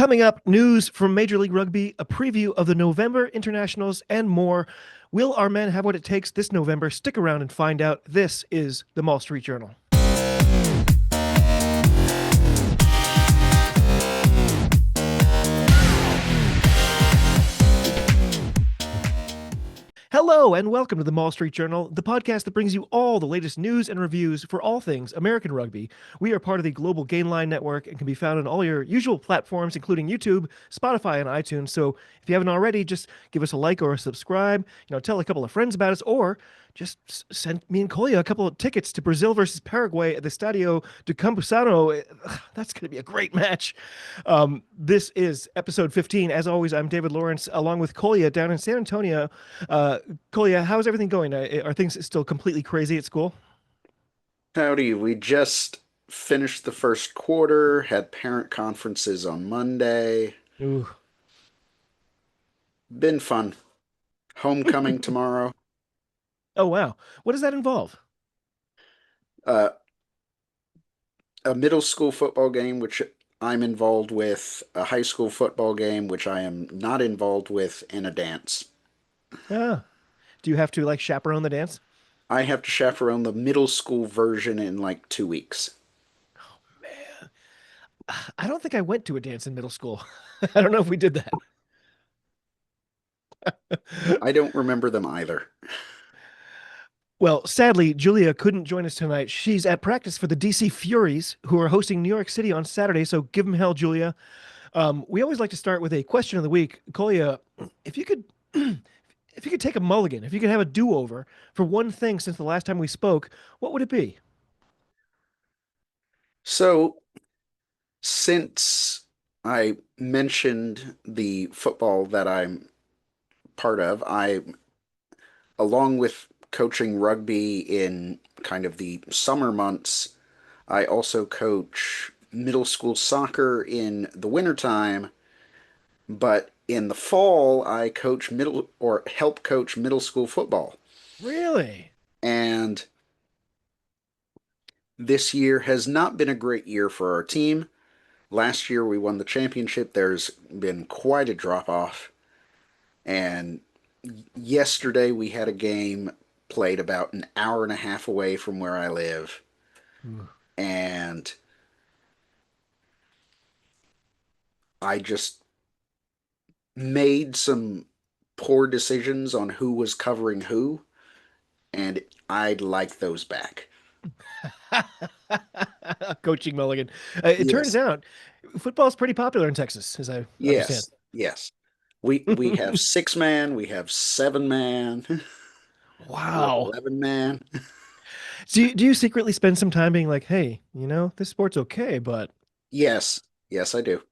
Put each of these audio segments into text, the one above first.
Coming up, news from Major League Rugby, a preview of the November internationals, and more. Will our men have what it takes this November? Stick around and find out. This is the Mall Street Journal. Hello, and welcome to the Mall Street Journal, the podcast that brings you all the latest news and reviews for all things American rugby. We are part of the Global Gainline Network and can be found on all your usual platforms, including YouTube, Spotify, and iTunes. So if you haven't already, just give us a like or a subscribe. Tell a couple of friends about us, or just send me and Kolya a couple of tickets to Brazil versus Paraguay at the Stadio de Campusano. That's going to be a great match. This is episode 15. As always, I'm David Lawrence, along with Kolya down in San Antonio. Kolya, how's everything going? Are things still completely crazy at school? Howdy, we just finished the first quarter, had parent conferences on Monday. Ooh. Been fun. Homecoming tomorrow. Oh, wow. What does that involve? Uh, a middle school football game, which I'm involved with, a high school football game, which I am not involved with, and a dance. Ah, do you have to like chaperone the dance? I have to chaperone the middle school version in like 2 weeks. Man, I don't think I went to a dance in middle school. I don't know if we did that. I don't remember them either. Well, sadly, Julia couldn't join us tonight. She's at practice for the DC Furies, who are hosting New York City on Saturday. So give them hell, Julia. We always like to start with a question of the week. Kolya, if you could, if you could take a mulligan, if you could have a do-over for one thing since the last time we spoke, what would it be? So, since I mentioned the football that I'm part of, along with coaching rugby in kind of the summer months, I also coach middle school soccer in the wintertime, but in the fall, I coach middle or help coach middle school football. Really? And this year has not been a great year for our team. Last year we won the championship. There's been quite a drop off. And yesterday we had a game played about an hour and a half away from where I live. Ooh. And I just made some poor decisions on who was covering who, and I'd like those back. Coaching mulligan. It turns Yes, out football is pretty popular in Texas, as I understand. yes, yes. We have 6 man, we have 7 man, we're Wow. 11 man. Do you secretly spend some time being like, hey, this sport's okay, but Yes, yes, I do.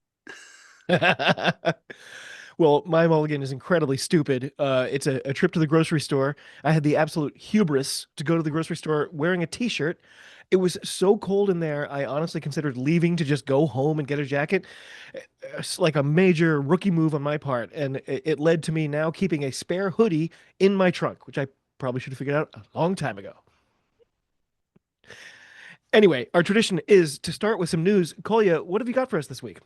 well, my mulligan is incredibly stupid. It's a trip to the grocery store. I had the absolute hubris to go to the grocery store wearing a t-shirt. It was so cold in there, I honestly considered leaving to just go home and get a jacket. It's like a major rookie move on my part, and it led to me now keeping a spare hoodie in my trunk, which I probably should have figured out a long time ago. Anyway, our tradition is to start with some news. Kolya, what have you got for us this week?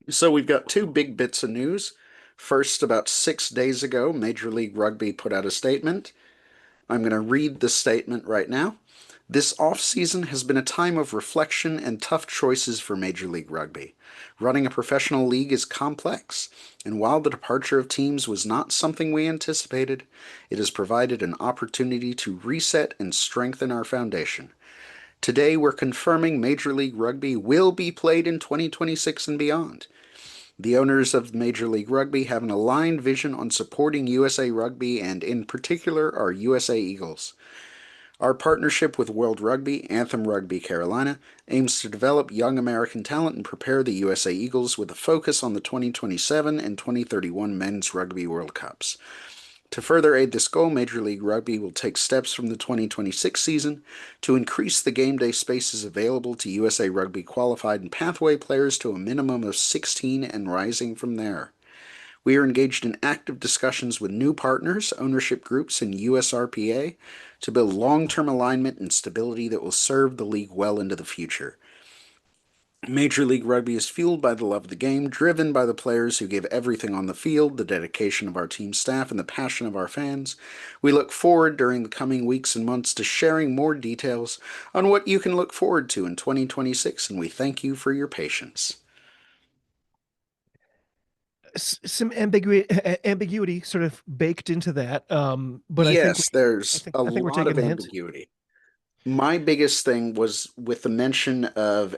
So we've got two big bits of news. First, about 6 days ago, Major League Rugby put out a statement. I'm going to read the statement right now. This off-season has been a time of reflection and tough choices for Major League Rugby. Running a professional league is complex, and while the departure of teams was not something we anticipated, it has provided an opportunity to reset and strengthen our foundation. Today, we're confirming Major League Rugby will be played in 2026 and beyond. The owners of Major League Rugby have an aligned vision on supporting USA Rugby and, in particular, our USA Eagles. Our partnership with World Rugby, Anthem Rugby Carolina, aims to develop young American talent and prepare the USA Eagles with a focus on the 2027 and 2031 Men's Rugby World Cups. To further aid this goal, Major League Rugby will take steps from the 2026 season to increase the game day spaces available to USA Rugby qualified and pathway players to a minimum of 16 and rising from there. We are engaged in active discussions with new partners, ownership groups, and USRPA to build long-term alignment and stability that will serve the league well into the future. Major League Rugby is fueled by the love of the game, driven by the players who give everything on the field, the dedication of our team staff, and the passion of our fans. We look forward during the coming weeks and months to sharing more details on what you can look forward to in 2026, and we thank you for your patience. Some ambiguity sort of baked into that. But Yes, there's a I think we're lot taking of the hint. ambiguity. My biggest thing was with the mention of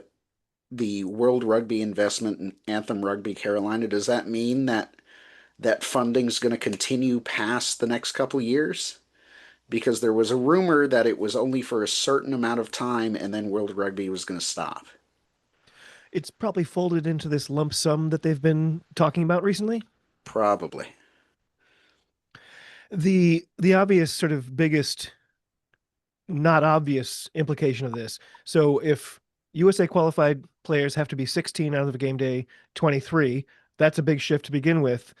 the World Rugby investment in Anthem Rugby Carolina. Does that mean that funding's going to continue past the next couple years? Because there was a rumor that it was only for a certain amount of time and then World Rugby was going to stop. It's probably folded into this lump sum that they've been talking about recently. Probably. The obvious sort of biggest not obvious implication of this. So if USA qualified players have to be 16 out of the game day 23, that's a big shift to begin with.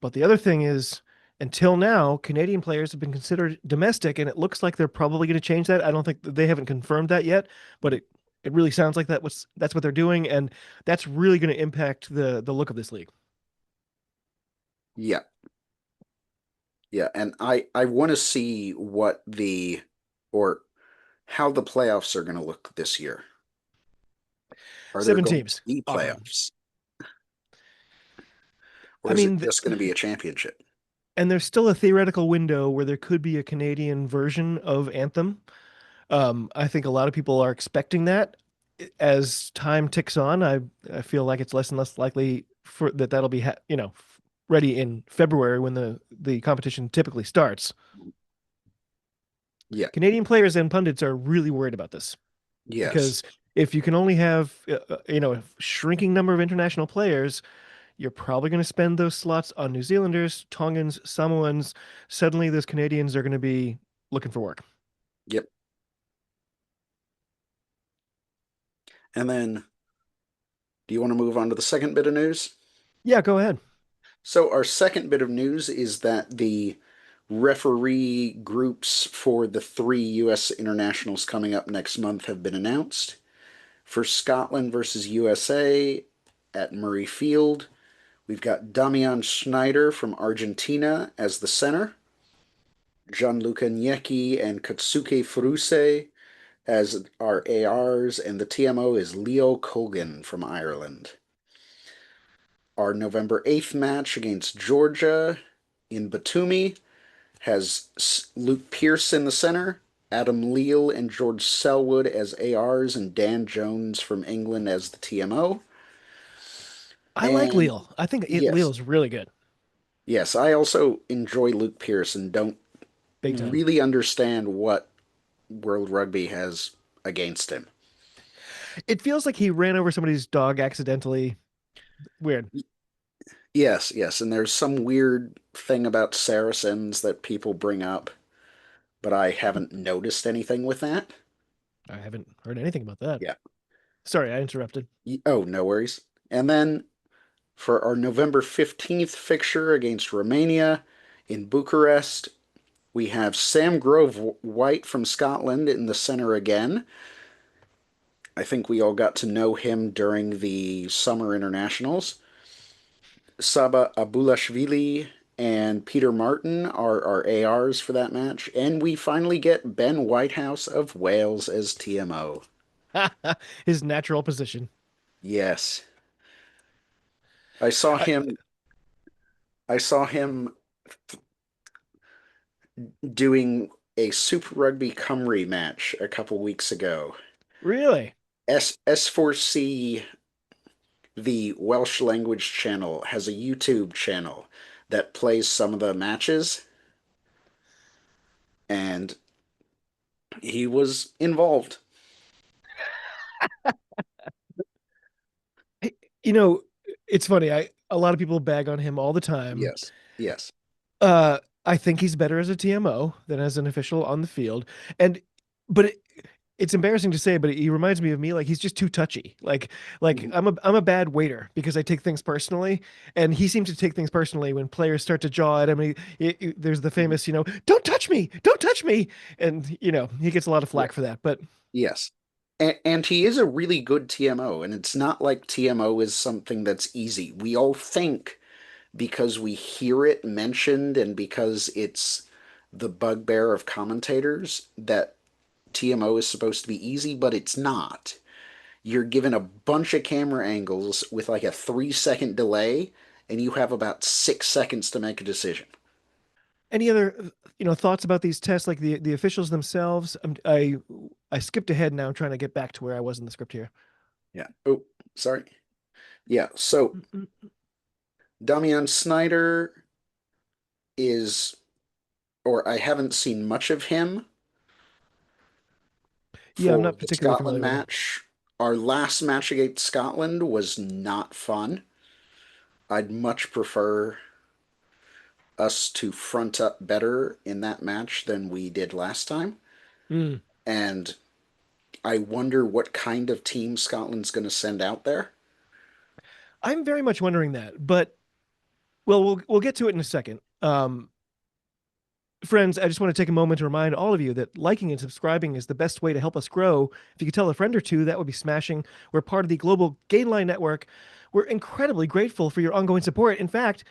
But the other thing is, until now, Canadian players have been considered domestic, and it looks like they're probably going to change that. I don't think they haven't confirmed that yet, but it really sounds like that's what they're doing, and that's really going to impact the look of this league. Yeah. Yeah, and I want to see what the or how the playoffs are going to look this year. Are there Seven going to teams. be Awesome. playoffs or I is it mean, just going to be a championship? and there's still a theoretical window where there could be a Canadian version of Anthem. I think a lot of people are expecting that. As time ticks on, I feel like it's less and less likely for that'll be ready in February when the competition typically starts. Yeah. Canadian players and pundits are really worried about this Yes. because if you can only have a shrinking number of international players, you're probably going to spend those slots on New Zealanders, Tongans, Samoans. Suddenly, those Canadians are going to be looking for work. Yep. And then do you want to move on to the second bit of news? Yeah, go ahead. So, our second bit of news is that the referee groups for the three U.S. internationals coming up next month have been announced. For Scotland versus USA at Murray Field, we've got Damian Schneider from Argentina as the center, Gianluca Gnecchi and Katsuke Furuse as our ARs, and the TMO is Leo Colgan from Ireland. Our November 8th match against Georgia in Batumi has Luke Pierce in the center, Adam Leal and George Selwood as ARs, and Dan Jones from England as the TMO. I like And Leal. I think yes, Leal's really good, yes, I also enjoy Luke Pierce and don't big time. really understand what World Rugby has against him. It feels like he ran over somebody's dog accidentally. Weird. Yes, yes, and there's some weird thing about Saracens that people bring up, but I haven't noticed anything with that. I haven't heard anything about that. Yeah. Sorry, I interrupted. Oh, no worries. And then for our November 15th fixture against Romania in Bucharest, we have Sam Grove White from Scotland in the center again. I think we all got to know him during the summer internationals. Saba Abulashvili and Peter Martin are our ARs for that match. And we finally get Ben Whitehouse of Wales as TMO. His natural position. Yes. I saw I, him I saw him doing a Super Rugby Cymru match a couple weeks ago. really? S4C, the Welsh language channel, has a YouTube channel that plays some of the matches, and he was involved. I- You know, it's funny. A lot of people bag on him all the time. Yes, yes. I think he's better as a TMO than as an official on the field. And but it's embarrassing to say, but he reminds me of me. Like he's just too touchy. Like Mhm. I'm a bad waiter because I take things personally, and he seems to take things personally when players start to jaw at him. There's the Mhm. famous, don't touch me, don't touch me, and he gets a lot of Yeah, flack for that. But yes. And he is a really good TMO, and it's not like TMO is something that's easy. We all think because we hear it mentioned and because it's the bugbear of commentators that TMO is supposed to be easy, but it's not. You're given a bunch of camera angles with like a 3 second delay, and you have about 6 seconds to make a decision. Any other thoughts about these tests, like the officials themselves? I skipped ahead now, trying to get back to where I was in the script here. Yeah. Oh, sorry. Yeah. So Damian Snyder is, or I haven't seen much of him Yeah, I'm for not the particularly Scotland familiar with him. match. Our last match against Scotland was not fun. I'd much prefer us to front up better in that match than we did last time. Mm. And I wonder what kind of team Scotland's going to send out there. I'm very much wondering that, but well, we'll get to it in a second. Friends, I just want to take a moment to remind all of you that liking and subscribing is the best way to help us grow. If you could tell a friend or two, that would be smashing. We're part of the global Gainline Network. We're incredibly grateful for your ongoing support. In fact,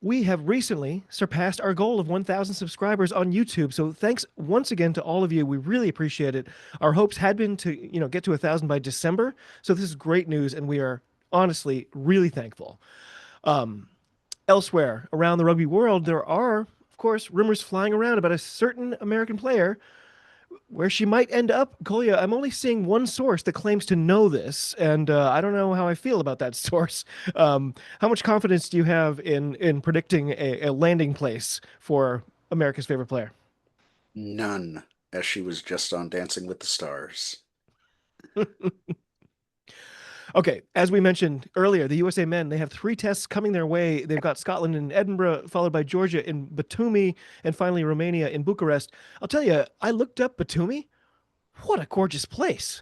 we have recently surpassed our goal of 1,000 subscribers on YouTube. So thanks once again to all of you. We really appreciate it. Our hopes had been to, get to 1,000 by December. So this is great news, and we are honestly really thankful. Elsewhere around the rugby world, there are, of course, rumors flying around about a certain American player where she might end up. Kolya, I'm only seeing one source that claims to know this, and I don't know how I feel about that source. How much confidence do you have in predicting a landing place for America's favorite player? None, as she was just on Dancing with the Stars. Okay, as we mentioned earlier, the USA men, they have three tests coming their way. They've got Scotland in Edinburgh, followed by Georgia in Batumi, and finally Romania in Bucharest. I'll tell you, I looked up Batumi. What a gorgeous place.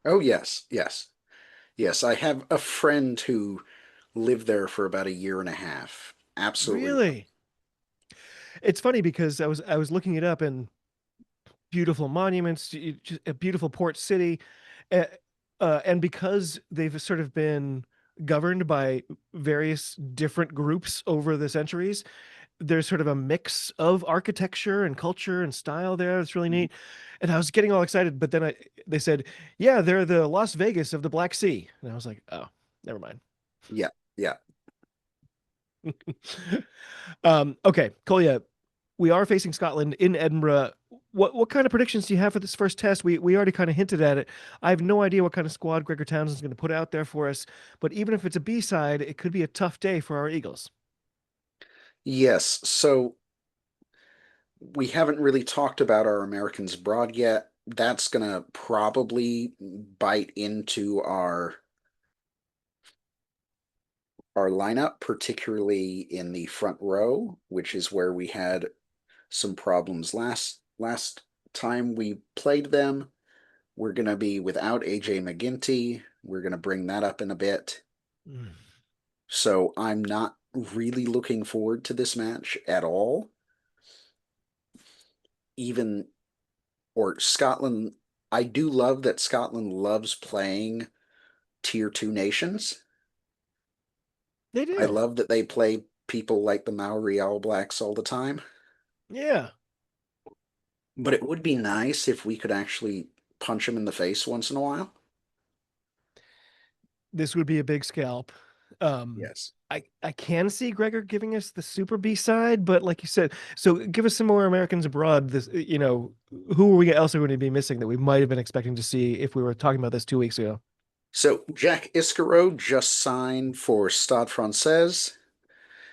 Oh, yes, yes, yes. I have a friend who lived there for about a year and a half. Absolutely love. Really? It's funny because I was looking it up, and beautiful monuments, just a beautiful port city, uh, and because they've sort of been governed by various different groups over the centuries, there's sort of a mix of architecture and culture and style there. It's really Mhm. neat. And I was getting all excited, but then they said, "Yeah, they're the Las Vegas of the Black Sea," and I was like, "Oh, never mind." Yeah, yeah. Okay, Kolya, we are facing Scotland in Edinburgh. What kind of predictions do you have for this first test? We already kind of hinted at it. I have no idea what kind of squad Gregor Townsend's going to put out there for us, but even if it's a B side, it could be a tough day for our Eagles. Yes, so we haven't really talked about our Americans abroad yet. That's gonna probably bite into our lineup, particularly in the front row, which is where we had some problems last time we played them. We're gonna be without AJ McGinty. We're gonna bring that up in a bit. Mm. So I'm not really looking forward to this match at all. Even or Scotland, I do love that Scotland loves playing tier two nations. They I do. love that they play people like the Maori All Blacks all the time. Yeah. But it would be nice if we could actually punch them in the face once in a while. This would be a big scalp. Yes. I can see Gregor giving us the super B side, but like you said, so give us some more Americans abroad. This, who are we else are going to be missing that we might have been expecting to see if we were talking about this 2 weeks ago? So Jack Iscaro just signed for Stade Français.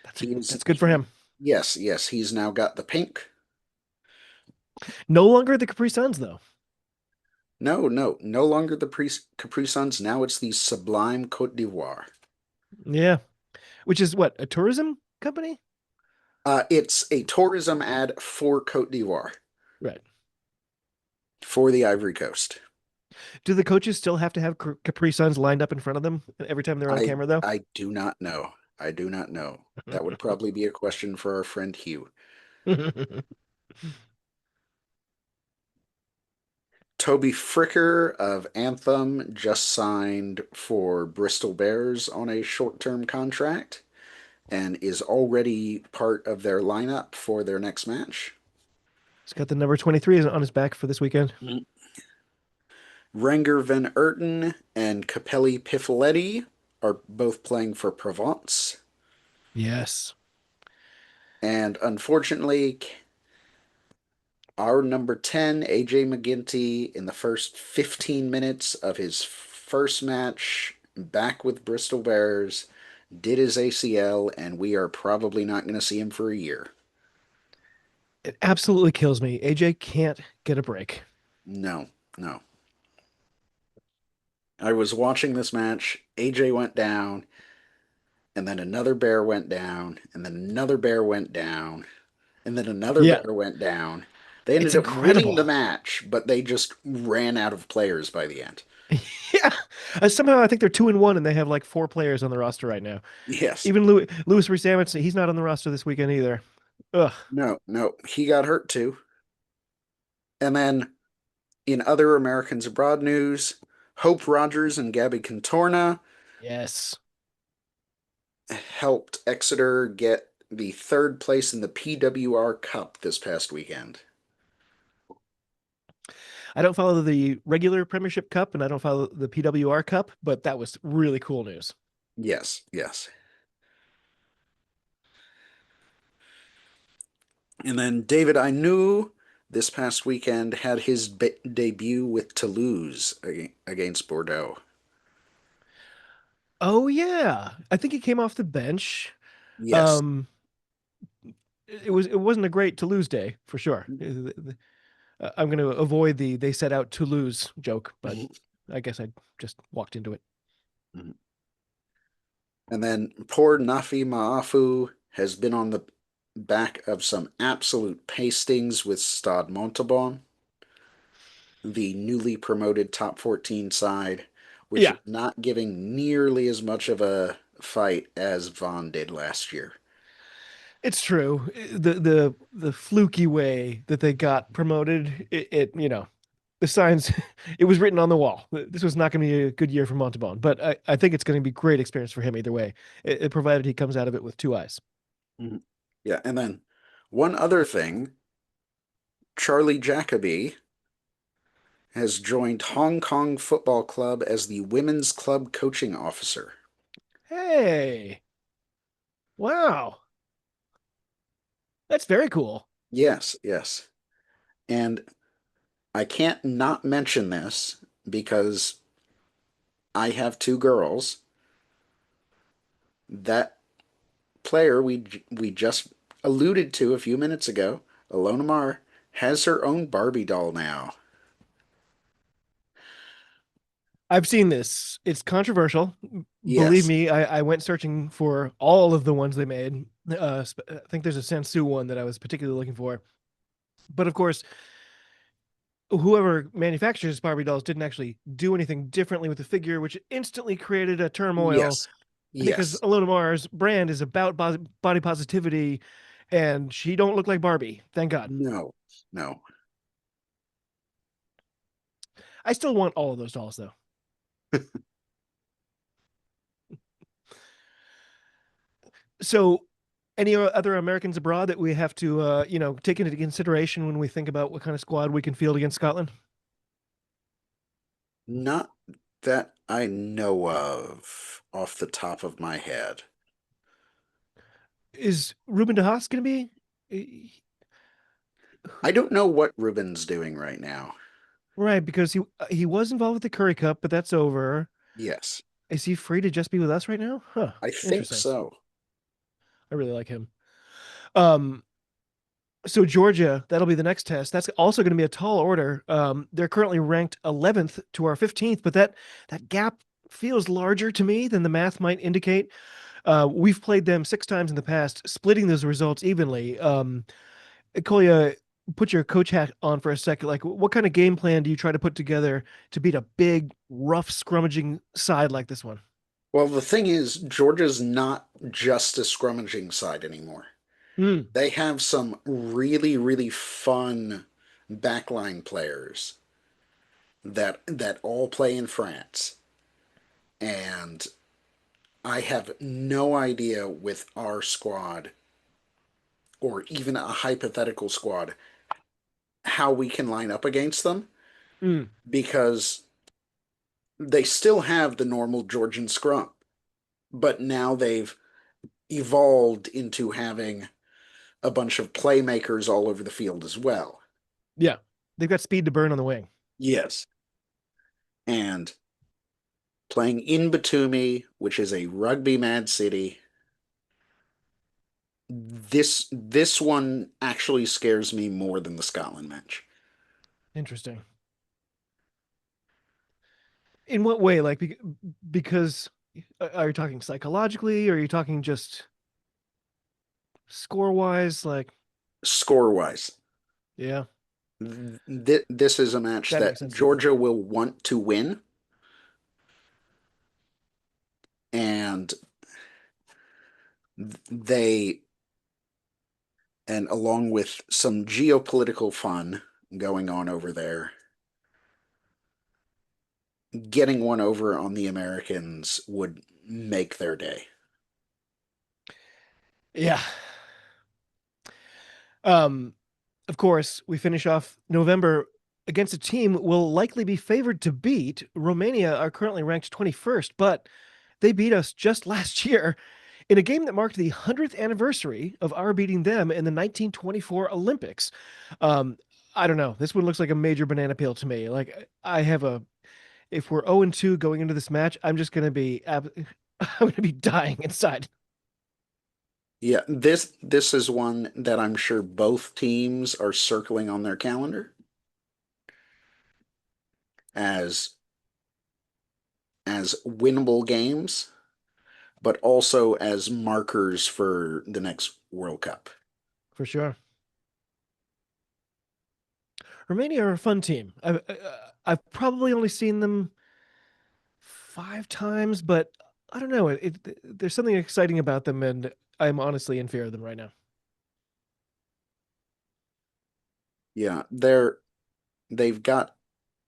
That's He's that's good for he him. yes, yes, he's now got the pink. No longer the Capri Suns, though. No, no, no longer the Capri Suns. Now it's the Sublime Côte d'Ivoire. Yeah, which is what, a tourism company? It's a tourism ad for Côte d'Ivoire, Right. for the Ivory Coast. Do the coaches still have to have Capri Suns lined up in front of them every time they're on I camera, though? I do not know. I do not know. That would probably be a question for our friend Hugh. Toby Fricker of Anthem just signed for Bristol Bears on a short-term contract and is already part of their lineup for their next match. He's got the number 23 on his back for this weekend. Mm. Renger van Erten and Capelli Pifoletti are both playing for Provence. Yes. And unfortunately, our number 10, AJ McGinty, in the first 15 minutes of his first match back with Bristol Bears, did his ACL, and we are probably not going to see him for a year. It absolutely kills me. AJ can't get a break. No, no. I was watching this match. AJ went down, and then another bear went down, and then another bear went down, and then another Yeah, bear went down. They it's ended up winning the incredible. match, but they just ran out of players by the end. Yeah. Somehow I think they're 2-1 and they have like four players on the roster right now. Yes. Even Louis Rees, he's not on the roster this weekend either. Ugh. No, no. He got hurt too. And then in other Americans abroad news, Hope Rogers and Gabby Contorna Yes. helped Exeter get the third place in the PWR Cup this past weekend. I don't follow the regular Premiership Cup and I don't follow the PWR Cup, but that was really cool news. Yes, yes. And then David Ainu this past weekend had his debut with Toulouse against Bordeaux. Oh yeah. I think he came off the bench. Yes. Um it wasn't a great Toulouse day for sure. I'm going to avoid the they set out to lose joke, but I guess I just walked into it. And then poor Nafi Maafu has been on the back of some absolute pastings with Stade Montauban, the newly promoted top 14 side, which Yeah, is not giving nearly as much of a fight as Vaughan did last year. it's true. The fluky way that they got promoted, the signs, it was written on the wall. This was not going to be a good year for Montalban, but I think it's going to be great experience for him either way, provided he comes out of it with two eyes. Mhm. Yeah, and then one other thing, Charlie Jacoby has joined Hong Kong Football Club as the women's club coaching officer. Hey, wow, that's very cool. Yes, yes. And I can't not mention this because I have two girls. That player we just alluded to a few minutes ago, Alona Mar, has her own Barbie doll now. I've seen this. It's controversial. Believe Yes, me, I went searching for all of the ones they made. I think there's a Sansu one that I was particularly looking for. But of course, whoever manufactures Barbie dolls didn't actually do anything differently with the figure, which instantly created a turmoil yes, because yes. Alona Mars brand is about body positivity, and she don't look like Barbie. Thank God. No, no. I still want all of those dolls though. So, any other Americans abroad that we have to, take into consideration when we think about what kind of squad we can field against Scotland? Not that I know of off the top of my head. Is Ruben De Haas going to be I don't know what Ruben's doing right now. right? Because he was involved with the Curry Cup, but that's over. Yes, Is he free to just be with us right now? Huh. I think Interesting. so. I really like him. Um, so Georgia, that'll be the next test. That's also going to be a tall order. They're currently ranked 11th to our 15th, but that gap feels larger to me than the math might indicate. We've played them 6 times in the past, splitting those results evenly. Kolya, put your coach hat on for a second. Like, what kind of game plan do you try to put together to beat a big, rough, scrummaging side like this one? Well, the thing is, Georgia's not just a scrummaging side anymore. Mm. They have some really, really fun backline players. that all play in France, and I have no idea with our squad or even a hypothetical squad how we can line up against them Mm, because they still have the normal Georgian scrum, but now they've evolved into having a bunch of playmakers all over the field as well. yeah. They've got speed to burn on the wing. Yes. And playing in Batumi, which is a rugby mad city, this one actually scares me more than the Scotland match. Interesting. In what way? Like, because are you talking psychologically? Or are you talking just score wise? Like, Score wise, yeah, this is a match that that makes sense to me. Georgia will want to win, and they, and along with some geopolitical fun going on over there, getting one over on the Americans would make their day. Yeah. Um, of course, we finish off November against a team will likely be favored to beat. Romania are currently ranked 21st, but they beat us just last year in a game that marked the 100th anniversary of our beating them in the 1924 Olympics. Um, I don't know. This one looks like a major banana peel to me. Like I have a if we're 0-2 going into this match, I'm just going to be I'm going to be dying inside. Yeah, this is one that I'm sure both teams are circling on their calendar as as winnable games, but also as markers for the next World Cup. For sure. Romania are a fun team. I've probably only seen them 5 times, but I don't know. There's something exciting about them, and I'm honestly in fear of them right now. Yeah, they've got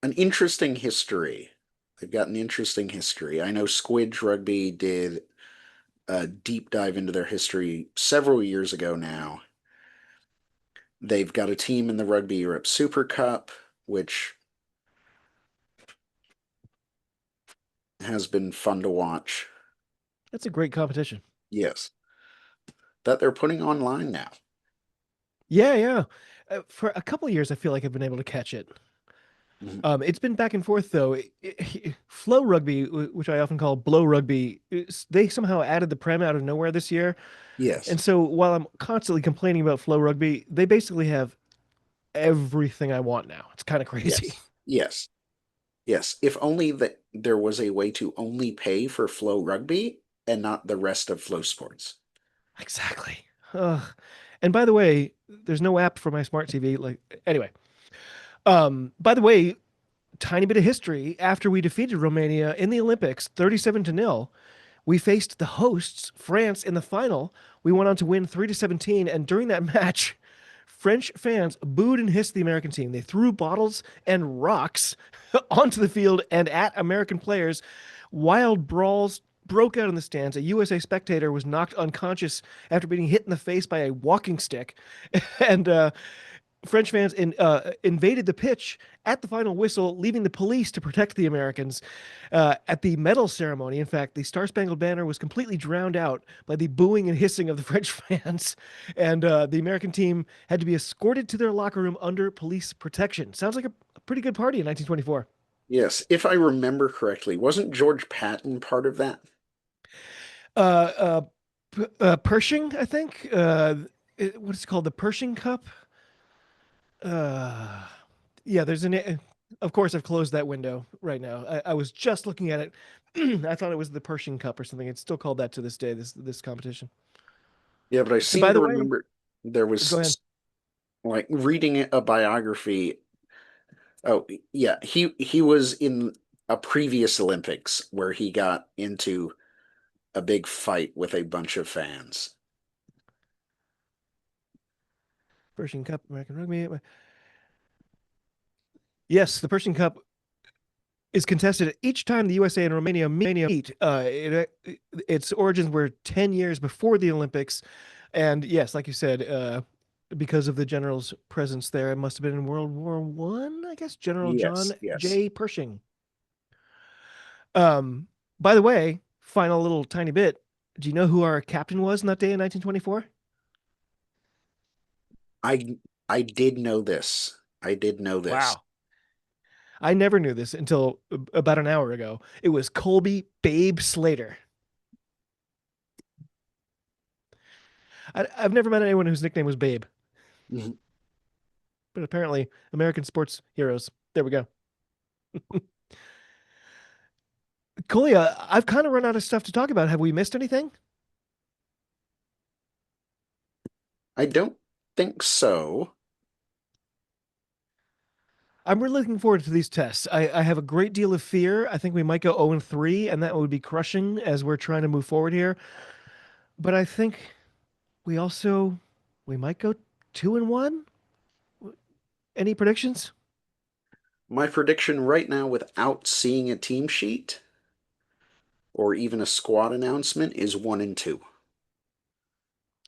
an interesting history. They've got an interesting history. I know Squidge Rugby did a deep dive into their history several years ago now. They've got a team in the Rugby Europe Super Cup, which has been fun to watch. That's a great competition. Yes, that they're putting online now. Yeah, yeah. For a couple of years, I feel like I've been able to catch it. Mhm. It's been back and forth though. Flow rugby, which I often call blow rugby, they somehow added the prem out of nowhere this year. Yes, And so while I'm constantly complaining about flow rugby, they basically have everything I want now. It's kind of crazy. yes, yes, yes. If only that there was a way to only pay for Flow Rugby and not the rest of Flow Sports. Exactly. Ugh. And by the way, there's no app for my smart TV. Like anyway. By the way, tiny bit of history. After we defeated Romania in the Olympics, 37 to nil, we faced the hosts, France, in the final. We went on to win 3 to 17, and during that match, French fans booed and hissed the American team. They threw bottles and rocks onto the field and at American players. Wild brawls broke out in the stands. A USA spectator was knocked unconscious after being hit in the face by a walking stick. And French fans invaded the pitch at the final whistle, leaving the police to protect the Americans. At the medal ceremony, in fact, the Star Spangled Banner was completely drowned out by the booing and hissing of the French fans, and the American team had to be escorted to their locker room under police protection. Sounds like a pretty good party in 1924. Yes, if I remember correctly, wasn't George Patton part of that? Uh, uh, Pershing, I think. What is it called? The Pershing Cup. Uh, yeah, there's an. Of course, I've closed that window right now. I was just looking at it. I thought it was the Pershing Cup or something. It's still called that to this day. This competition. Yeah, but I And seem by to the way, remember there go ahead. was like reading a biography. Oh, yeah, he was in a previous Olympics where he got into a big fight with a bunch of fans. Pershing Cup, American Rugby. Yes, the Pershing Cup. is contested each time the USA and Romania meet. Its origins were 10 years before the Olympics. And yes, like you said, because of the general's presence there, it must have been in World War One, I guess. General John Yes, yes. J. Pershing. Um, by the way, final little tiny bit. Do you know who our captain was on that day in 1924? I I did know this. I did know this. Wow. I never knew this until about an hour ago. It was Colby Babe Slater. I've never met anyone whose nickname was Babe, Mhm. but apparently American sports heroes. There we go. Kolya, I've kind of run out of stuff to talk about. Have we missed anything? I don't think so. I'm really looking forward to these tests. I have a great deal of fear. I think we might go 0 and 3, and that would be crushing as we're trying to move forward here. But I think we also we might go 2 and 1. Any predictions? My prediction right now, without seeing a team sheet or even a squad announcement, is 1-2.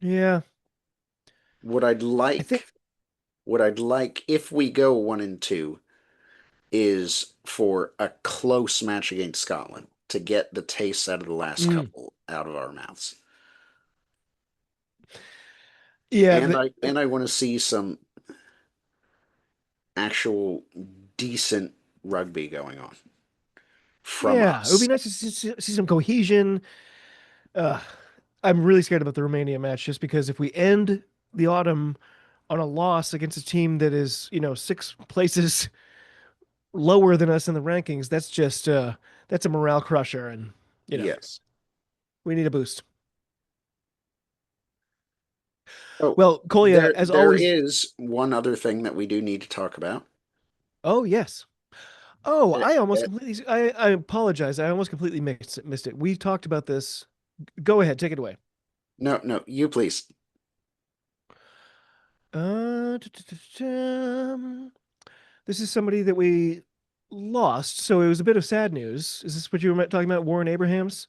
Yeah, What I'd I think like, what I'd like if we go 1-2 is for a close match against Scotland to get the taste out of the last mm, couple out of our mouths. yeah, And I want to see some actual decent rugby going on from yeah. It would be us. nice to see some cohesion. Uh, I'm really scared about the Romania match just because if we end the autumn on a loss against a team that is, 6 places lower than us in the rankings, that's a morale crusher, and you know Yes. we need a boost. Oh, Well, Kolya, there as there always. is one other thing that we do need to talk about. Oh yes. Oh, Eh, I almost eh, completely. I apologize. I almost completely missed it. We talked about this. Go ahead, take it away. no, no, you please. This is somebody that we lost, so it was a bit of sad news. Is this what you were talking about, Warren Abrahams?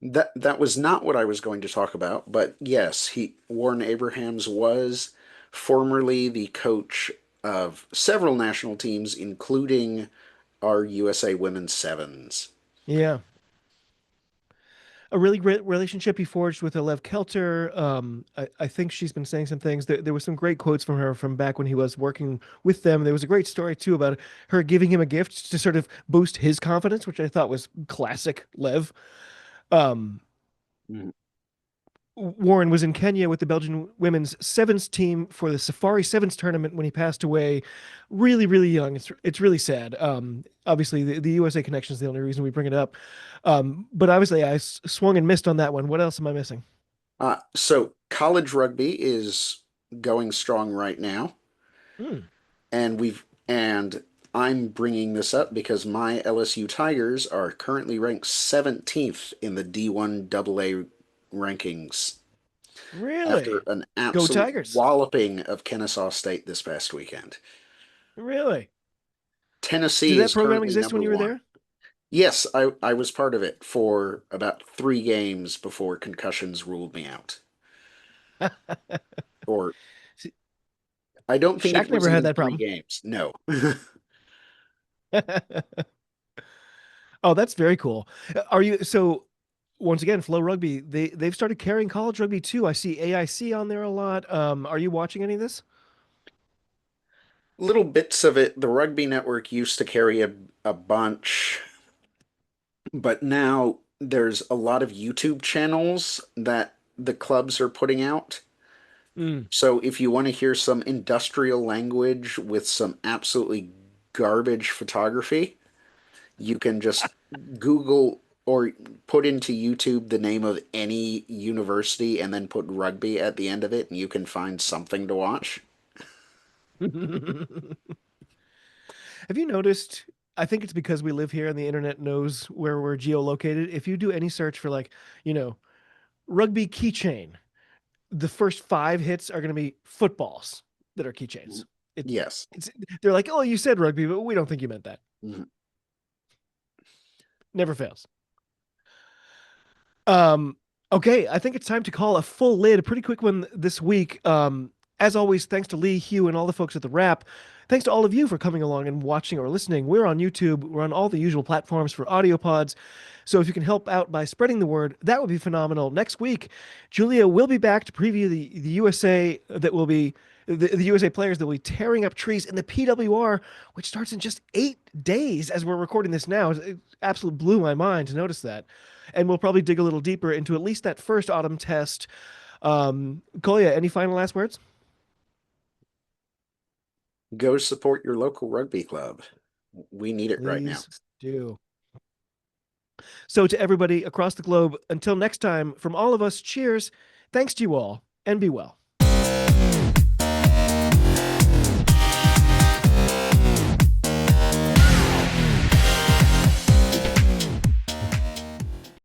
That was not what I was going to talk about, but yes, he Warren Abrahams was formerly the coach of several national teams, including our USA Women's Sevens. Yeah. A really great relationship he forged with Alev Kelter. I think she's been saying some things. There were some great quotes from her from back when he was working with them. There was a great story too about her giving him a gift to sort of boost his confidence, which I thought was classic Lev. Um, Mhm. Warren was in Kenya with the Belgian women's sevens team for the Safari Sevens tournament when he passed away, really, really young. It's really sad. Obviously, the USA connection is the only reason we bring it up. But obviously, swung and missed on that one. What else am I missing? So college rugby is going strong right now, Hmm, and I'm bringing this up because my LSU Tigers are currently ranked 17th in the D1 AA rankings after really? an Go absolute Tigers! walloping of Kennesaw State this past weekend. Really? Tennessee Did that is program currently exist number when you were one. there? Yes, I was part of it for about 3 games before concussions ruled me out. Or See, I don't think it Shaq was never had even that three problem. games. No. Oh, that's very cool. Are you so? Once again, Flow Rugby they've started carrying college rugby too. I see AIC on there a lot. Are you watching any of this? Little bits of it. The Rugby Network used to carry a bunch, but now there's a lot of YouTube channels that the clubs are putting out. Mm. So if you want to hear some industrial language with some absolutely garbage photography, you can just Google or put into YouTube the name of any university and then put rugby at the end of it, and you can find something to watch. Have you noticed? I think it's because we live here and the internet knows where we're geolocated. If you do any search for like, you know, rugby keychain, the first 5 hits are going to be footballs that are keychains. It, Yes. it's they're like, oh, you said rugby, but we don't think you meant that. Mhm. Never fails. Um, okay, I think it's time to call a full lid, a pretty quick one this week. As always, thanks to Lee, Hugh, and all the folks at the Wrap. Thanks to all of you for coming along and watching or listening. We're on YouTube. We're on all the usual platforms for audio pods. So if you can help out by spreading the word, that would be phenomenal. Next week, Julia will be back to preview the USA that will be the USA players that will be tearing up trees in the PWR, which starts in just 8 days as we're recording this now. It absolutely blew my mind to notice that. And we'll probably dig a little deeper into at least that first autumn test. Kolya, any final last words? Go support your local rugby club. We need it right now. Please do. So, to everybody across the globe, until next time, from all of us, cheers. Thanks to you all, and be well.